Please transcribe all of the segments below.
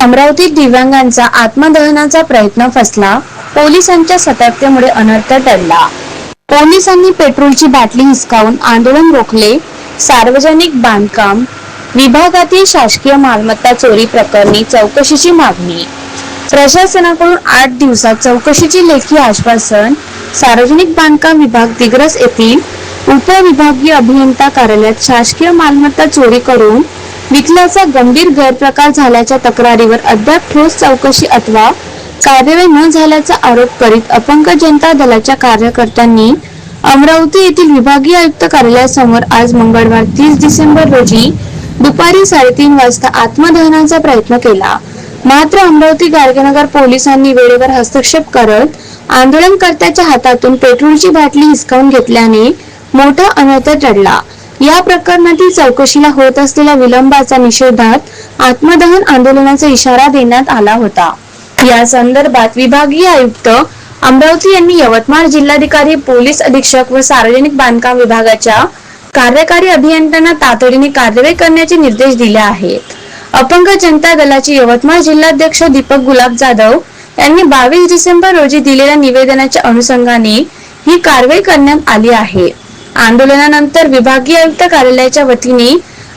अमरावतीत दिव्यांगांचा आत्मदहनाचा प्रयत्न फसला. पोलिसांच्या सतर्कतेमुळे अनर्थ टळला. पोलिसांनी पेट्रोलची बाटली हिसकावून आंदोलन रोखले. सार्वजनिक बांधकाम विभागातील शासकीय मालमत्ता चोरी प्रकरणी चौकशीची मागणी. प्रशासनाकडून 8 दिवसात चौकशीचे लेखी आश्वासन. सार्वजनिक बांधकाम विभाग दिग्रस येथील उपविभागीय अभियंता कार्यालयात शासकीय मालमत्ता चोरी करून विकल्याचा गंभीर गैरप्रकार झाल्याच्या तक्रारीवर अद्याप ठोस चौकशी अथवा कार्यवाही न झाल्याचा आरोप करीत अपंग जनता दलाच्या कार्यकर्त्यांनी अमरावती येथील विभागीय आयुक्त कार्यालयासमोर आज मंगळवार 30 डिसेंबर रोजी दुपारी 3:30 वाजता आत्मदहनाचा प्रयत्न केला. मात्र अमरावती गाडगेनगर पोलिसांनी वेळेवर हस्तक्षेप करत आंदोलनकर्त्याच्या हातातून पेट्रोलची बाटली हिसकावून घेतल्याने मोठा अनर्थ टळला. या प्रकरणातील चौकशीला होत असलेल्या विलंबाच्या निषेधात आत्मदहन आंदोलनाचा इशारा देण्यात आला होता. या संदर्भात विभागीय आयुक्त अमरावती यांनी यवतमाळ जिल्हाधिकारी, पोलीस अधीक्षक व सार्वजनिक बांधकाम विभागाच्या कार्यकारी अभियंत्यांना तातडीने कार्यवाही करण्याचे निर्देश दिले आहेत. अपंग जनता दलाचे यवतमाळ जिल्हाध्यक्ष दीपक गुलाब जाधव यांनी 22 डिसेंबर रोजी दिलेल्या निवेदनाच्या अनुषंगाने ही कारवाई करण्यात आली आहे. आंदोलनानंतर विभागीय आयुक्त कार्यालयाच्या वतीने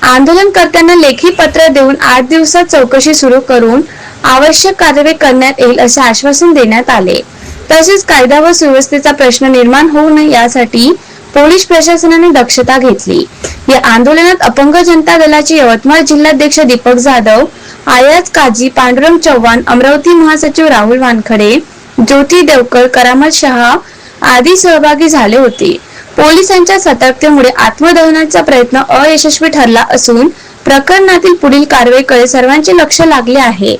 आंदोलनकर्त्यांना लेखी पत्र देऊन 8 दिवसात चौकशी सुरू करून आवश्यक कार्यवाही करण्यात येईल असे आश्वासन देण्यात आले. तसेच कायदा व सुव्यवस्थेचा प्रश्न निर्माण होऊ नये यासाठी पोलीस प्रशासनाने दक्षता घेतली. या आंदोलनात अपंग जनता दलाचे यवतमाळ जिल्हाध्यक्ष दीपक जाधव, आयाज काजी, पांडुरंग चव्हाण, अमरावती महासचिव राहुल वानखडे, ज्योती देवकर, करामत शहा आदी सहभागी झाले होते. पोलिसांच्या सतर्कतेमुळे आत्मदहनाचा प्रयत्न अयशस्वी ठरला असून प्रकरणातील पुढील कारवाईकडे सर्वांचे लक्ष लागले आहे.